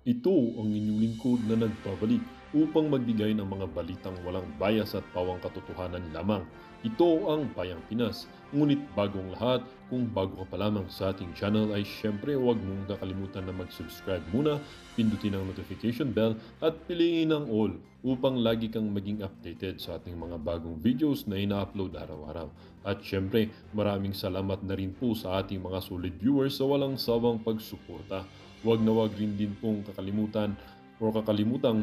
Ito ang inyong lingkod na nagbabalik upang magbigay ng mga balitang walang bias at pawang katotohanan lamang. Ito ang Bayang Pinas. Ngunit bagong lahat, kung bago ka pa lamang sa ating channel ay syempre huwag mong kakalimutan na mag-subscribe muna, pindutin ang notification bell at piliin ang all upang lagi kang maging updated sa ating mga bagong videos na ina-upload araw-araw. At syempre, maraming salamat na rin po sa ating mga solid viewers sa walang sawang pagsuporta. Huwag na huwag rin din pong kakalimutang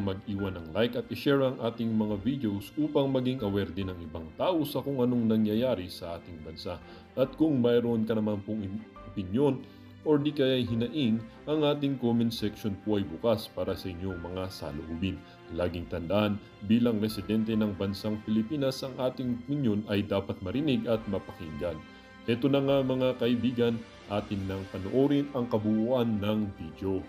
mag-iwan ng like at i-share ang ating mga videos upang maging aware din ng ibang tao sa kung anong nangyayari sa ating bansa. At kung mayroon ka naman pong opinion or di kaya hinaing, ang ating comment section po ay bukas para sa inyong mga saloobin. Laging tandaan, bilang residente ng bansang Pilipinas, ang ating opinion ay dapat marinig at mapakinggan. Ito na nga mga kaibigan, atin nang panoorin ang kabuuan ng video.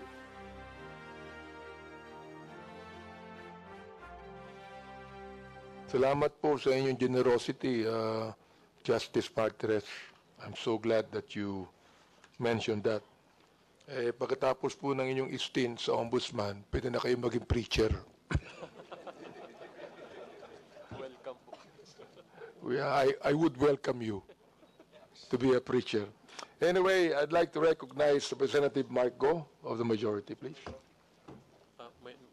Salamat po sa inyong generosity, Justice Martires. I'm so glad that you mentioned that. Pagkatapos po ng inyong stint sa Ombudsman, pwede na kayo maging preacher. Welcome po. I would welcome you to be a preacher. Anyway, I'd like to recognize Representative Mark Go of the majority, please.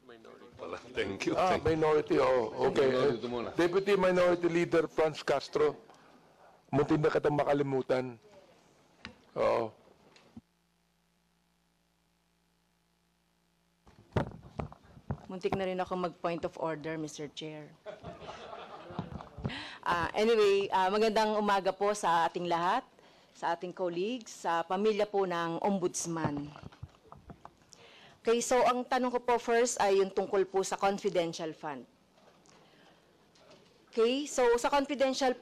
Minority. Thank you. Minority, okay. Minority muna. Deputy Minority Leader Franz Castro, muntin na kitang makalimutan. Oo. Muntik na rin ako mag-point of order, Mr. Chair. Anyway, magandang umaga po sa ating lahat, sa ating colleagues, sa pamilya po ng Ombudsman. Okay, so ang tanong ko po first ay yung tungkol po sa confidential fund. Okay, so sa confidential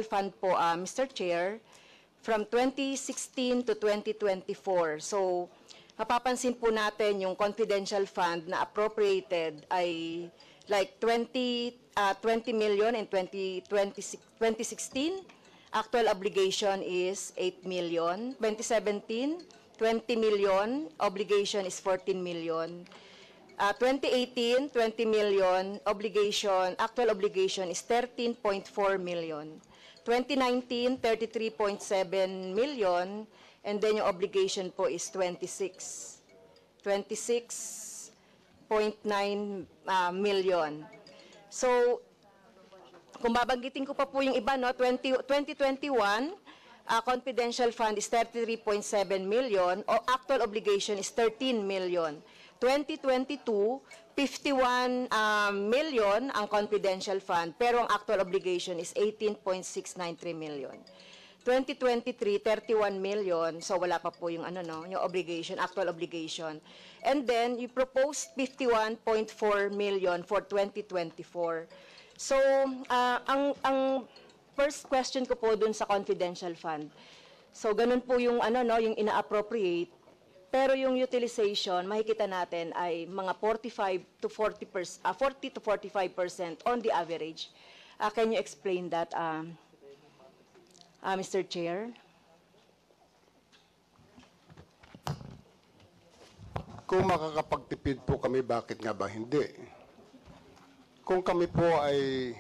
fund po, Mr. Chair, from 2016 to 2024. So, mapapansin po natin yung confidential fund na appropriated ay like 20 million in 2016. Actual obligation is 8 million. 2017, 20 million. Obligation is 14 million. 2018, 20 million. Actual obligation is 13.4 million. 2019, 33.7 million. And then yung obligation po is 26.9 million. So, kung babanggitin ko pa po yung iba, no, 2021, confidential fund is 33.7 million, o actual obligation is 13 million. 2022, 51 million ang confidential fund, pero ang actual obligation is 18.693 million. 2023, 31 million, so wala pa po yung yung obligation, actual obligation. And then, you proposed 51.4 million for 2024. So, ang first question ko po dun sa confidential fund. So, ganun po yung yung ina-appropriate, pero yung utilization, makikita natin ay mga 40 to 45% on the average. Can you explain that, Mr. Chair? Kung makakapagtipid po kami, bakit nga ba hindi? Kung kami po ay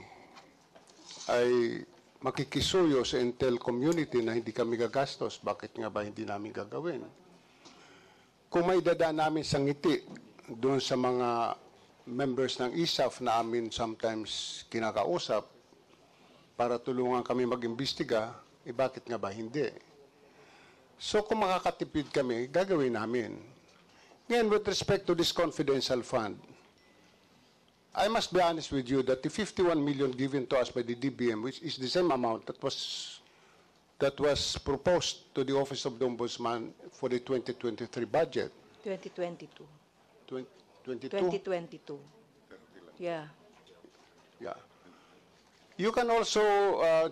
makikisuyo sa Intel community na hindi kami gagastos, bakit nga ba hindi namin gagawin? Kung may dadaan namin sa ngiti doon sa mga members ng ISAF na amin sometimes kinakausap para tulungan kami mag-imbestiga, bakit nga ba hindi? So kung makakatipid kami, gagawin namin. Ngayon, with respect to this confidential fund, I must be honest with you that the 51 million given to us by the DBM, which is the same amount that was proposed to the Office of the Ombudsman for the 2023 budget. 2022. 2022? 2022. Yeah. Yeah. You can also,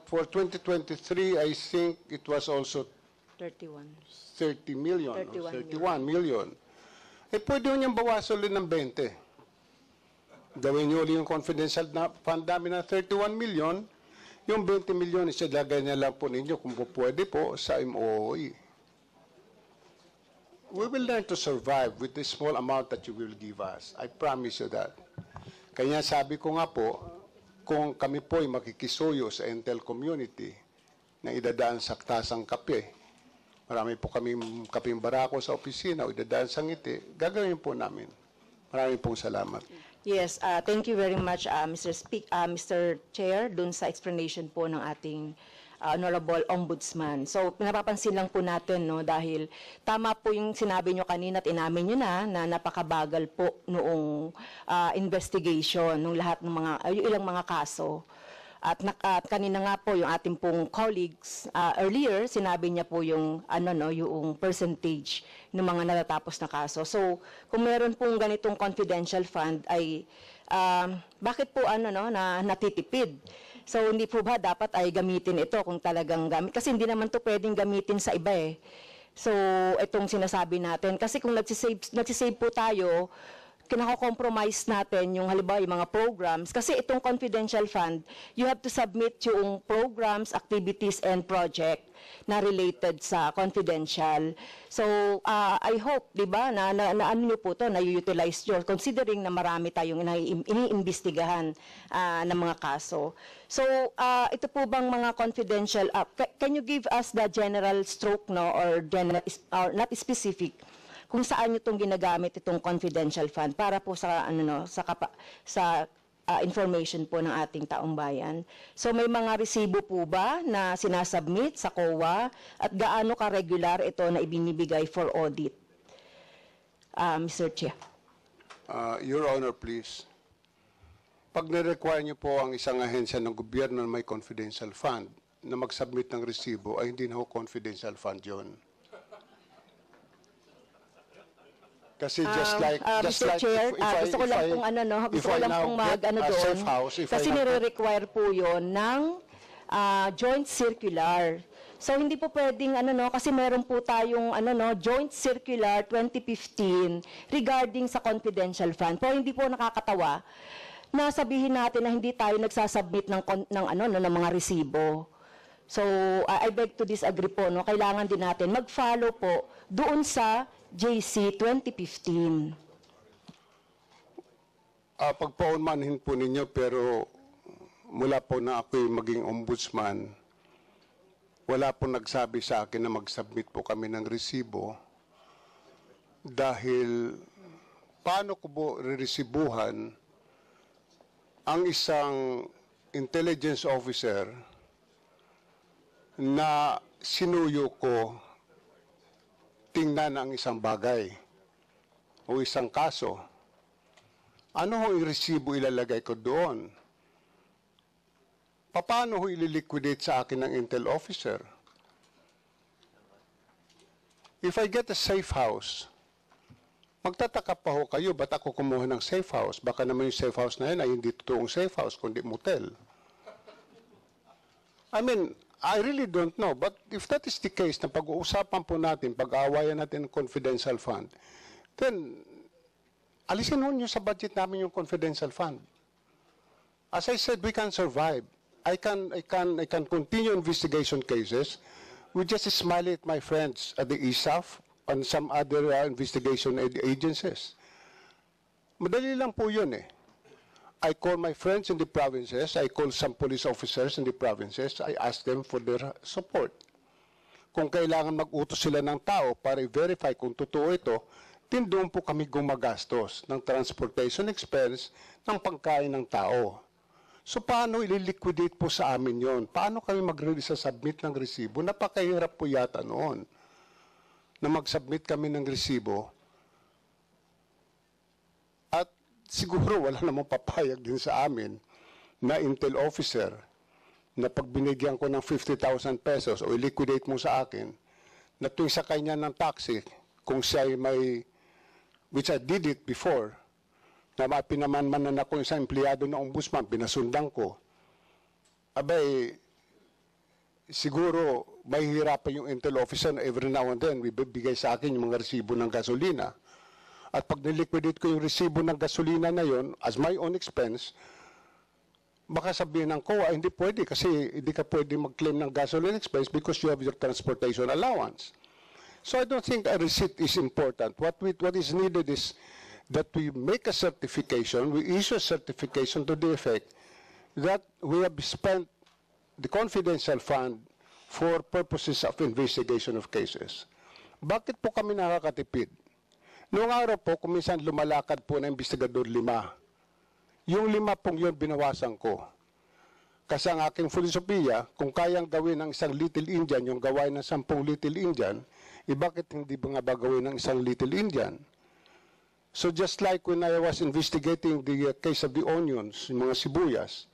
for 2023, I think it was also 31. 30 million, 31 31 million. Pwede nyo niyang bawasan ulit ng 20. Gawin nyo ulit yung confidential na fund namin na 31 million, yung 20 million isilagay na lang po ninyo kung pwede po sa MOE. We will learn to survive with the small amount that you will give us. I promise you that. Kaya sabi ko nga po, kung kami po ay makikisuyo sa Intel community na idadaan sa tasang kape, marami po kaming kapeng barako sa opisina o idadaan sa ngiti, gagawin po namin. Maraming pong salamat. Yes, thank you very much, Mr. Chair, dun sa explanation po ng ating Honorable Ombudsman. So, napapansin lang po natin, no, dahil tama po yung sinabi nyo kanina at inamin nyo na napakabagal po noong investigation, nung lahat ng mga, yung ilang mga kaso. At kanina nga po yung ating pong colleagues earlier, sinabi niya po yung yung percentage ng mga natatapos na kaso. So, kung meron pong ganitong confidential fund ay bakit po na natitipid? So, hindi po ba dapat ay gamitin ito kung talagang gamit? Kasi hindi naman to pwedeng gamitin sa iba eh. So, itong sinasabi natin. Kasi kung nagsisave po tayo, kinako-compromise natin yung halimbawa yung mga programs. Kasi itong confidential fund, you have to submit yung programs, activities, and project na related sa confidential. So, I hope, di ba, na ano nyo po to, na-utilize nyo, considering na marami tayong iniimbestigahan ng mga kaso. So, ito po bang mga confidential, can you give us the general stroke, no, or not specific, kung saan nyo itong ginagamit itong confidential fund para po sa information po ng ating taong bayan. So may mga resibo po ba na sinasubmit sa COA at gaano ka-regular ito na ibinibigay for audit? Mr. Chair. Your Honor, please. Pag na-require niyo po ang isang ahensya ng gobyerno na may confidential fund na mag-submit ng resibo, ay hindi na ho confidential fund yun. Kasi Mr. Chair, gusto ko lang pong gusto ko lang pong doon. Kasi nire-require po yon ng joint circular. So hindi po pwedeng kasi meron po tayong joint circular 2015 regarding sa confidential fund. Pero hindi po nakakatawa na sabihin natin na hindi tayo nagsasubmit ng mga resibo. So I beg to disagree po, no. Kailangan din natin mag-follow po doon sa JC 2015. Pagpaunmanhin po ninyo, pero mula po na ako'y maging ombudsman, wala po nagsabi sa akin na mag-submit po kami ng resibo dahil paano ko po re-resibuhan ang isang intelligence officer na sinuyo ko tingnan ang isang bagay o isang kaso. Ano ho yung resibo ilalagay ko doon? Paano ho ililiquidate sa akin ng Intel officer? If I get a safe house, magtataka pa ho kayo, ba't ako kumuha ng safe house? Baka naman yung safe house na yun ay hindi totoong safe house, kundi motel. I mean, I really don't know. But if that is the case, na pag-uusapan po natin, pag-aawayan natin ng confidential fund, then, alisin nyo sa budget namin yung confidential fund. As I said, we can survive. I can continue investigation cases. We just smile at my friends at the ISAF and some other investigation agencies. Madali lang po yun eh. I call my friends in the provinces, I call some police officers in the provinces, I ask them for their support. Kung kailangan mag-utos sila ng tao para i-verify kung totoo ito, din doon po kami gumagastos ng transportation expense ng pangkain ng tao. So paano ililiquidate po sa amin yon? Paano kami mag-submit ng resibo? Napakahirap po yata noon na mag-submit kami ng resibo. At siguro wala namang papayag din sa amin na Intel officer na pag binigyan ko ng 50,000 pesos o i-liquidate mo sa akin, na tuwing sakay niya ng taxi, kung siya ay may, which I did it before, na pinamanmanan ako isang empleyado ng ombudsman, pinasundan ko, abay, siguro may hirapan yung Intel officer na every now and then, bibigay sa akin yung mga resibo ng gasolina. At pag niliquidate ko yung resibo ng gasolina na yon as my own expense, baka sabihin ng COA, hindi pwede kasi hindi ka pwede mag-claim ng gasoline expense because you have your transportation allowance. So I don't think a receipt is important. What is needed is that we make a certification, we issue a certification to the effect that we have spent the confidential fund for purposes of investigation of cases. Bakit po kami nakakatipid? Noong araw po, kuminsan lumalakad po na investigador 5. Yung 5 pong yun binawasan ko. Kasi ang aking filosofiya, kung kayang gawin ng isang Little Indian, yung gawain ng 10 Little Indian, bakit hindi ba nga ba gawin ng isang Little Indian? So just like when I was investigating the case of the onions, yung mga sibuyas,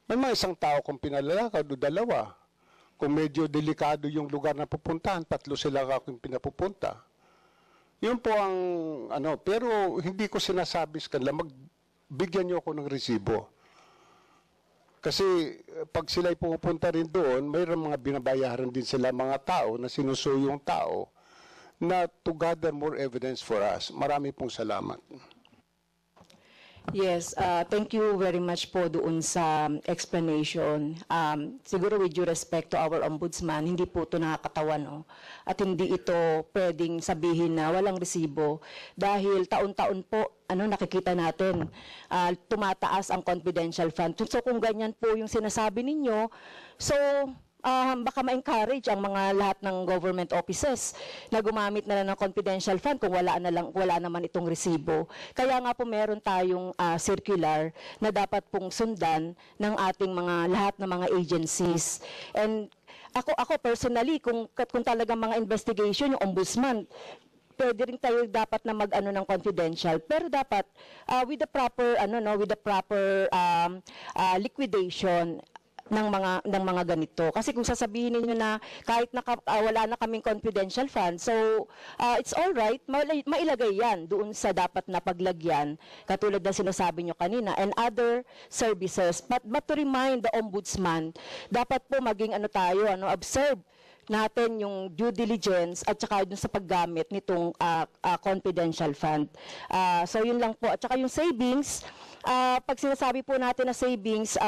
may mga isang tao kung pinalalakad o 2. Kung medyo delikado yung lugar na pupuntahan, 3 sila akong pinapupunta. Yun po ang, pero hindi ko sinasabi sa kanila, magbigyan niyo ako ng resibo. Kasi pag sila'y pumupunta rin doon, mayroong mga binabayaran din sila mga tao na sinusuyo yung tao na to gather more evidence for us. Marami pong salamat. Yes, thank you very much po doon sa explanation. Siguro with due respect to our ombudsman, hindi po ito nakakatawa, no? At hindi ito pwedeng sabihin na walang resibo dahil taon-taon po nakikita natin tumataas ang confidential fund. So kung ganyan po yung sinasabi ninyo, so baka ma-encourage ang mga lahat ng government offices na gumamit na lang ng confidential fund kung wala naman itong resibo. Kaya nga po meron tayong circular na dapat pong sundan ng ating lahat ng mga agencies. And ako personally, kung talagang mga investigation, yung ombudsman, pwede rin tayo dapat na mag-ano ng confidential, pero dapat with the proper liquidation ng mga ganito. Kasi kung sasabihin niyo na kahit wala na kaming confidential fund, so it's all right, mailagay yan doon sa dapat na paglagyan, katulad na sinasabi niyo kanina, and other services. But to remind the ombudsman, dapat po maging observe natin yung due diligence at saka dun sa paggamit nitong confidential fund. So yun lang po. At saka yung savings, pag sinasabi po natin na savings,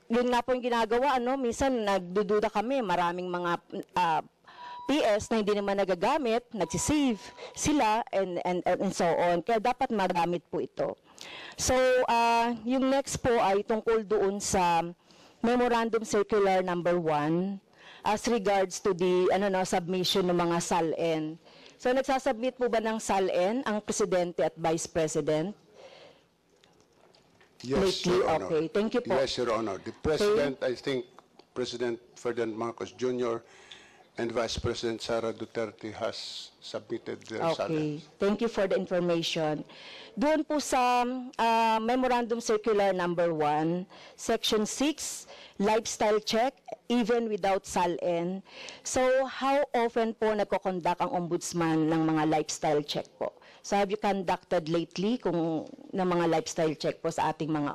yun nga po yung ginagawa, minsan nagdududa kami, maraming mga PS na hindi naman nagagamit, nagsisave sila and so on. Kaya dapat magamit po ito. So, yung next po ay tungkol doon sa Memorandum Circular number 1 as regards to the submission ng mga SALN. So, nagsasubmit po ba ng SALN ang Presidente at Vice President? Yes, Lately, Your Honor. okay. Thank you po. Yes, Your Honor. The President, I think President Ferdinand Marcos Jr. and Vice President Sara Duterte has submitted their Okay. SALN. Thank you for the information. Doon po sa Memorandum Circular number 1, Section 6, lifestyle check, even without SALN. So, how often po nagko-conduct ang ombudsman ng mga lifestyle check po? So, have you conducted lately ng mga lifestyle check po sa ating mga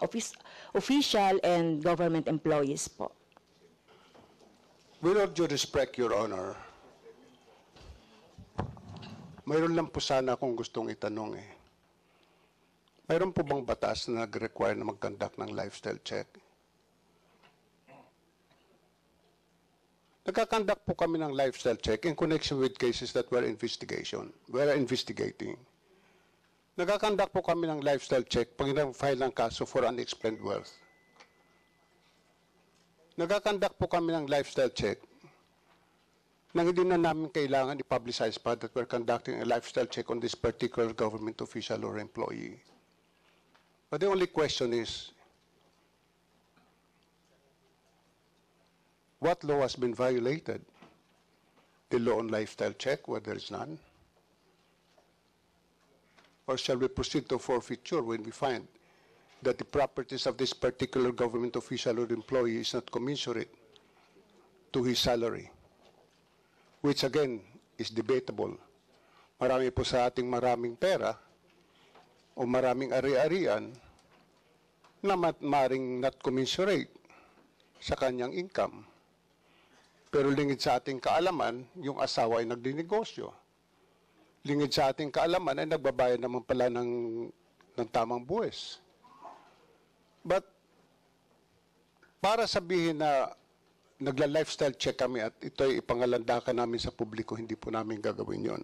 official and government employees po? With all due respect, Your Honor, mayroon lang po sana akong gustong itanong eh. Mayroon po bang batas na nag-require na mag-conduct ng lifestyle check? Nagka-conduct po kami ng lifestyle check in connection with cases that we're investigating. Nagka-conduct po kami ng lifestyle check pag file ng kaso for unexplained wealth. Nagka-conduct po kami ng lifestyle check nang hindi na namin kailangan i-publicize pa that we're conducting a lifestyle check on this particular government official or employee. But the only question is, what law has been violated? The law on lifestyle check, where there is none? Or shall we proceed to forfeiture when we find that the properties of this particular government official or employee is not commensurate to his salary, which again is debatable. Marami po sa ating maraming pera o maraming ari-arian na maring not commensurate sa kanyang income. Pero lingid sa ating kaalaman, yung asawa ay nagdinegosyo. Lingid sa ating kaalaman ay nagbabayad naman pala ng tamang buwis. But para sabihin na nagla-lifestyle check kami at ito'y ipangalandakan namin sa publiko, hindi po namin gagawin yon.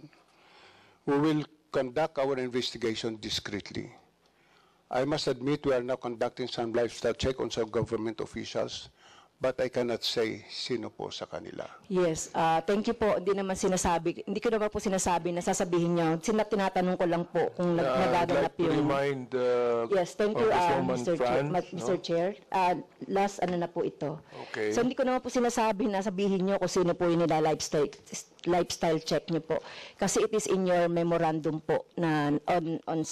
We will conduct our investigation discreetly. I must admit we are now conducting some lifestyle check on some government officials, but I cannot say sino po sa kanila. Yes, thank you po. Hindi ko naman po sinasabi na sasabihin niyo. Tinatanong ko lang po kung I'd nagaganap like to yung... remind Yes, thank you, Congresswoman Mr. Franz, Mr. Chair. Last na po ito. Okay. So hindi ko naman po sinasabi na sabihin niyo kung sino po yung lifestyle check niyo po. Kasi it is in your memorandum po na on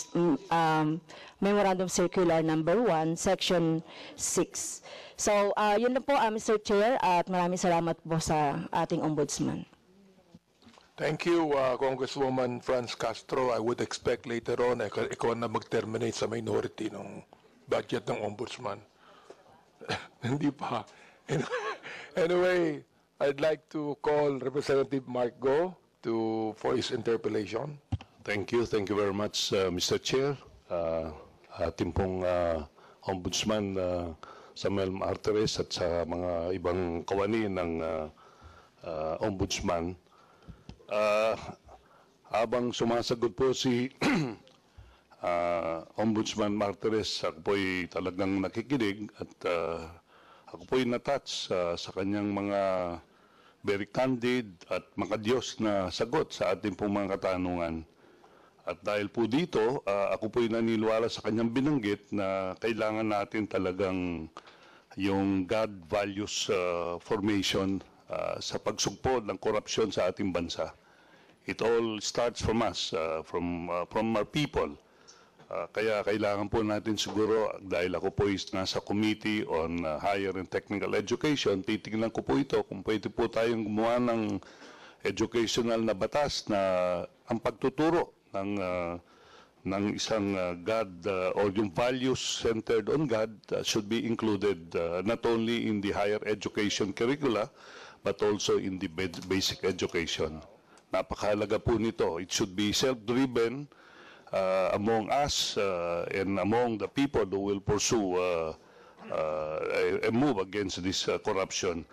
Memorandum Circular number 1, Section 6. So, yun lang po, Mr. Chair, at maraming salamat po sa ating Ombudsman. Thank you, Congresswoman Franz Castro. I would expect later on, ikaw na mag-terminate sa minority ng budget ng Ombudsman. Hindi pa. Anyway, I'd like to call Representative Mark Go for his interpellation. Thank you very much, Mr. Chair. Ating pong Ombudsman Samuel Martires at sa mga ibang kawani ng Ombudsman. Habang sumasagot po si Ombudsman Martires, ako po'y talagang nakikinig at ako po'y natouch sa kanyang mga very candid at makadiyos na sagot sa ating pong mga katanungan. At dahil po dito, ako po'y naniniwala sa kanyang binanggit na kailangan natin talagang yung God values formation sa pagsugpod ng korupsyon sa ating bansa. It all starts from us, from our people. Kaya kailangan po natin siguro, dahil ako po nasa Committee on Higher and Technical Education, titignan ko po ito kung pwede po tayong gumawa ng educational na batas na ang pagtuturo ng isang God or yung values centered on God should be included not only in the higher education curricula but also in the basic education. Napakahalaga po nito. It should be self-driven among us and among the people who will pursue a move against this corruption.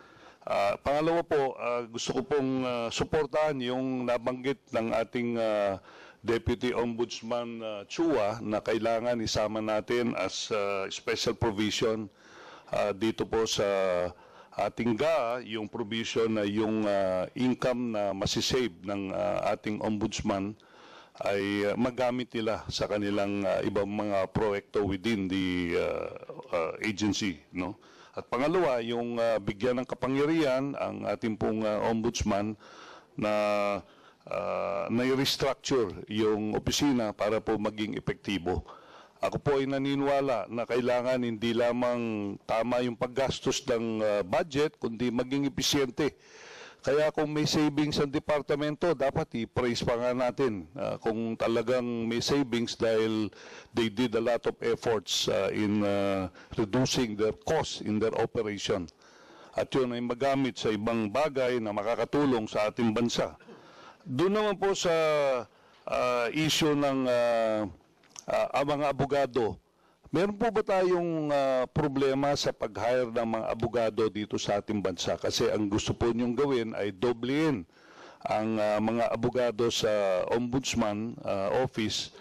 Pangalawa po, gusto ko pong suportahan yung nabanggit ng ating Deputy Ombudsman Chua na kailangan isama natin as special provision dito po sa ating GA, yung provision na yung income na masisave ng ating Ombudsman ay magamit nila sa kanilang ibang mga proyekto within the agency, no? At pangalawa, yung bigyan ng kapangyarihan ang ating pong Ombudsman na na-restructure yung opisina para po maging epektibo. Ako po ay naniniwala na kailangan hindi lamang tama yung paggastos ng budget, kundi maging episyente. Kaya kung may savings ang departamento, dapat i-praise pa nga natin kung talagang may savings dahil they did a lot of efforts in reducing their costs in their operation. At yun ay magamit sa ibang bagay na makakatulong sa ating bansa. Doon naman po sa issue ng mga abogado, meron po ba tayong problema sa pag-hire ng mga abogado dito sa ating bansa? Kasi ang gusto po niyong gawin ay doblein ang mga abogado sa Ombudsman Office.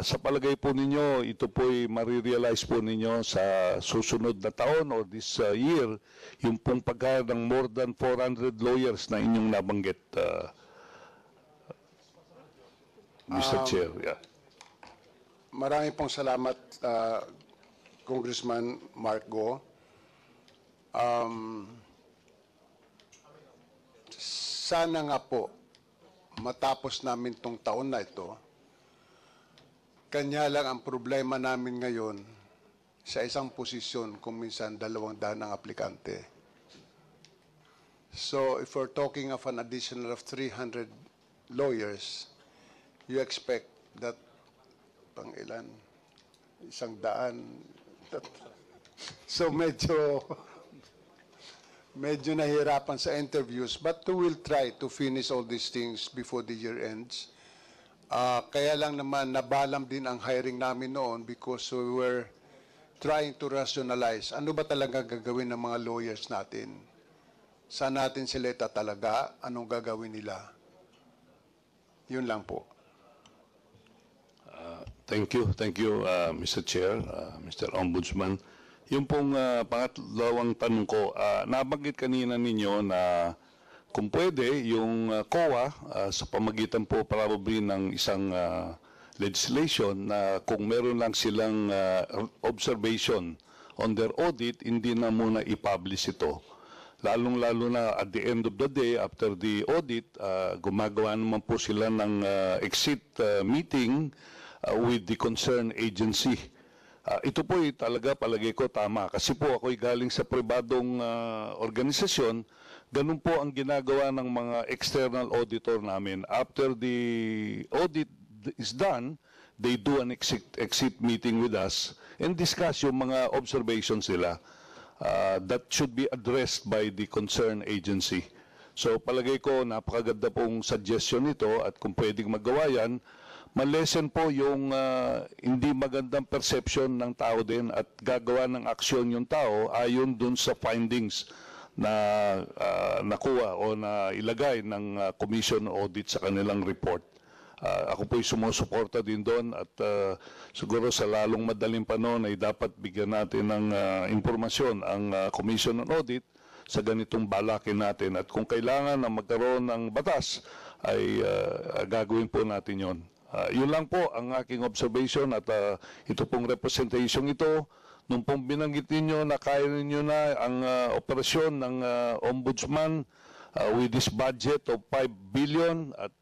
Sa palagay po ninyo, ito po'y marirealize po ninyo sa susunod na taon or this year, yung pong pag-hire ng more than 400 lawyers na inyong nabanggit, Mr. Chair. Yeah. Marami pong salamat, Congressman Mark Go. Sana nga po, matapos namin tong taon na ito, kanya lang ang problema namin ngayon sa isang posisyon kung minsan 200 ang aplikante. So if we're talking of an additional of 300 lawyers, you expect that pang ilan? 100. So medyo nahihirapan sa interviews, but we will try to finish all these things before the year ends. Kaya lang naman nabalam din ang hiring namin noon because we were trying to rationalize ano ba talaga gagawin ng mga lawyers natin. Saan natin sila itatalaga? Anong gagawin nila? Yun lang po. Thank you, Mr. Chair, Mr. Ombudsman. Yung pong pangatlawang tanong ko, nabanggit kanina ninyo na kung pwede, yung COA sa pamagitan po probably ng isang legislation na kung meron lang silang observation on their audit, hindi na muna i-publish ito. Lalong-lalo na at the end of the day, after the audit, gumagawa naman po sila ng exit meeting with the concerned agency. Ito po talaga palagay ko tama kasi po ako'y galing sa pribadong organisasyon, ganun po ang ginagawa ng mga external auditor namin. After the audit is done, they do an exit meeting with us and discuss yung mga observations nila that should be addressed by the concerned agency. So palagay ko napakaganda pong suggestion nito at kung pwedeng magawa yan, malesen po yung hindi magandang perception ng tao din at gagawa ng aksyon yung tao ayon dun sa findings na nakuha o na ilagay ng Commission Audit sa kanilang report. Ako po'y sumusuporta din doon at siguro sa lalong madaling panahon ay dapat bigyan natin ng impormasyon ang Commission on Audit sa ganitong balakin natin at kung kailangan na magkaroon ng batas ay gagawin po natin yon. Yun lang po ang aking observation at ito pong representation ito, nung pong binanggit ninyo na kaya ninyo na ang operasyon ng Ombudsman with this budget of 5 billion at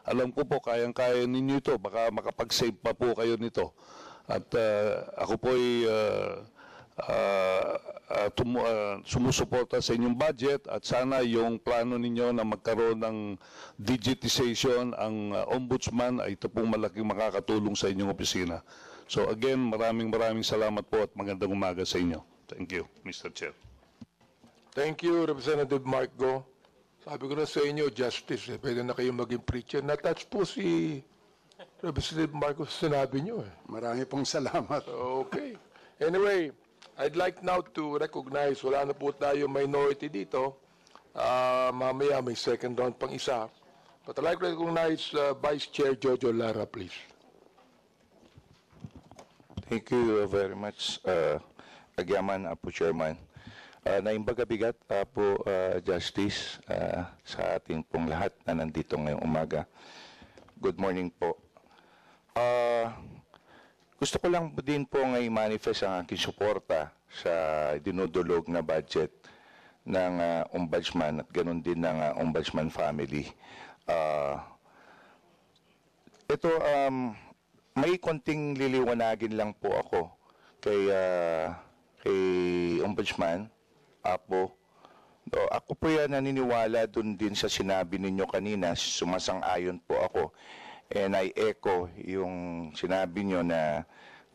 alam ko po kayang-kaya ninyo ito, baka makapag-save pa po kayo nito. At ako po'y sumusuporta sa inyong budget at sana yung plano ninyo na magkaroon ng digitization ang ombudsman ay ito pong malaking makakatulong sa inyong opisina. So again, maraming salamat po at magandang umaga sa inyo. Thank you, Mr. Chair. Thank you, Representative Marco. Sabi ko na sa inyo, justice, pwede na kayong maging preacher. Natouch po si Representative Marco sa sinabi nyo. Marami pong salamat. Okay. Anyway, I'd like now to recognize, wala na po tayo minority dito. Mamaya may second round pang isa. But I'd like to recognize Vice Chair Jojo Lara, please. Thank you very much, Agyaman po, Chairman. Naimbaga-bigat po, Justice, sa ating pong lahat na nandito ngayong umaga. Good morning po. Gusto ko lang din po ngayon manifest ang aking suporta sa dinudulog na budget ng Ombudsman at ganoon din ng Ombudsman family. Ito, may konting liliwanagin lang po ako kay Ombudsman, Apo. Ako po yan naniniwala dun din sa sinabi ninyo kanina, sumasang-ayon po ako. And I echo yung sinabi nyo na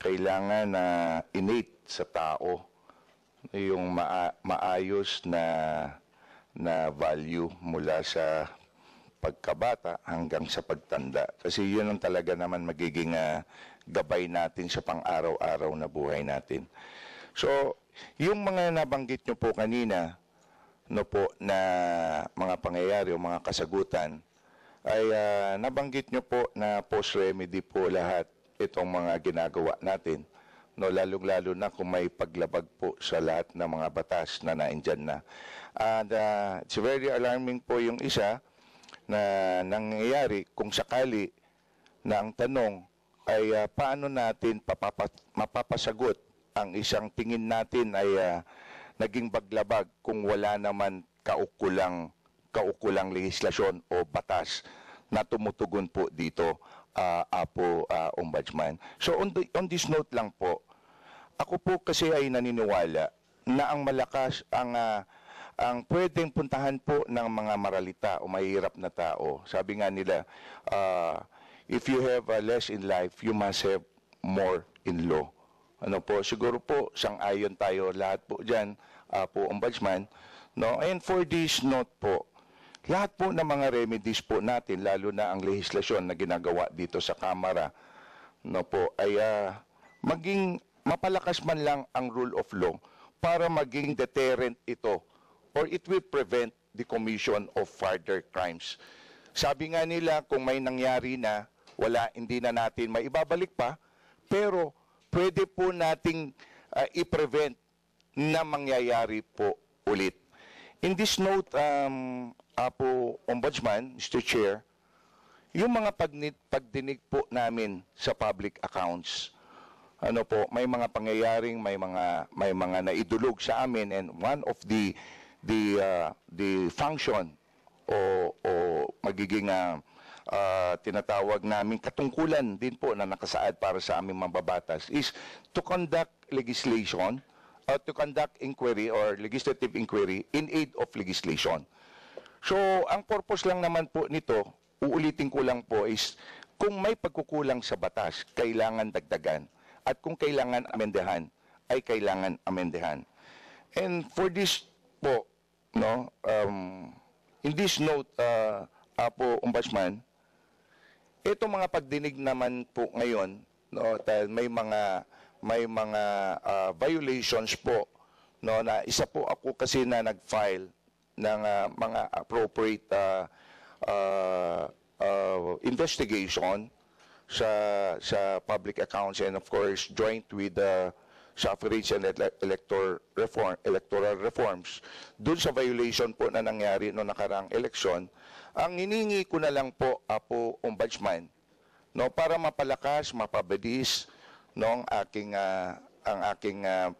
kailangan na innate sa tao yung maayos na value mula sa pagkabata hanggang sa pagtanda. Kasi yun ang talaga naman magiging gabay natin sa pang-araw-araw na buhay natin. So, yung mga nabanggit nyo po kanina, no po, na mga pangyayari o mga kasagutan, ay nabanggit nyo po na post-remedy po lahat itong mga ginagawa natin. No, lalong-lalo na kung may paglabag po sa lahat ng mga batas na naindyan na. And it's very alarming po yung isa na nangyayari kung sakali na ang tanong ay paano natin mapapasagot ang isang tingin natin ay naging baglabag kung wala naman kaukulang legislasyon o batas na tumutugon po dito, Apo Ombudsman. So on this note lang po, ako po kasi ay naniniwala na ang malakas, ang pwedeng puntahan po ng mga maralita o mahirap na tao. Sabi nga nila, if you have less in life, you must have more in law. Ano po, siguro po, sang-ayon tayo lahat po dyan, Apo Ombudsman. No? And for this note po, lahat po ng mga remedies po natin, lalo na ang legislasyon na ginagawa dito sa Kamara, no po, ay maging mapalakas man lang ang rule of law para maging deterrent ito or it will prevent the commission of further crimes. Sabi nga nila, kung may nangyari na, hindi na natin maibabalik pa, pero pwede po nating i-prevent na mangyayari po ulit. In this note, Apo Ombudsman, Mr. Chair, yung mga pagdinig po namin sa public accounts, may mga pangyayaring, may mga naidulog sa amin, and one of the function o magiging tinatawag namin katungkulan din po na nakasaad para sa aming mambabatas is to conduct legislation, to conduct inquiry or legislative inquiry in aid of legislation. So, ang purpose lang naman po nito, uulitin ko lang po, is kung may pagkukulang sa batas, kailangan dagdagan. At kung kailangan amendehan, ay kailangan amendehan. And for this po, in this note, Apo Ombudsman, itong mga pagdinig naman po ngayon, dahil may mga violations po, na isa po ako kasi na nag-file ng mga appropriate investigation sa public accounts, and of course joint with the suffrage and electoral reforms dun sa violation po na nangyari noong nakaraang eleksyon. Ang hiningi ko na lang po, Apo Ombudsman, para mapalakas, mapabilis ang aking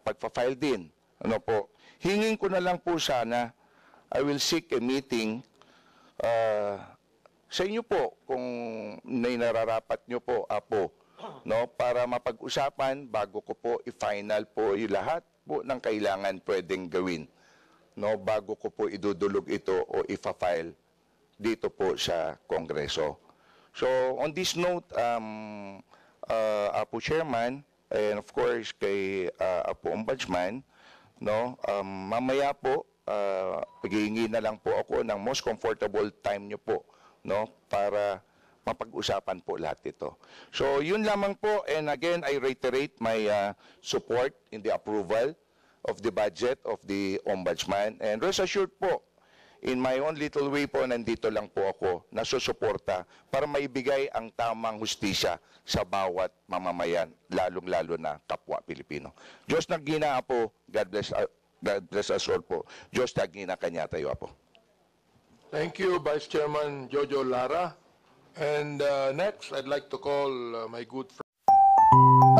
pagpa-file din. Hingin ko na lang po sana, I will seek a meeting sa inyo po, kung may nararapat nyo po, Apo, para mapag-usapan bago ko po i-final po yung lahat po ng kailangan pwedeng gawin, bago ko po idudulog ito o ifa-file dito po sa Kongreso. So, on this note, Apo Chairman, and of course kay Apo Ombudsman, mamaya po, paghihingi na lang po ako ng most comfortable time nyo po, para mapag-usapan po lahat ito. So, yun lamang po, and again, I reiterate my support in the approval of the budget of the Ombudsman, and rest assured po, in my own little way po, nandito lang po ako, nasusuporta para maibigay ang tamang hustisya sa bawat mamamayan, lalong-lalo na kapwa Pilipino. Diyos naggina po, God bless us all po. Diyos naggina kanya tayo po. Thank you, Vice Chairman Jojo Lara. And next, I'd like to call my good friend.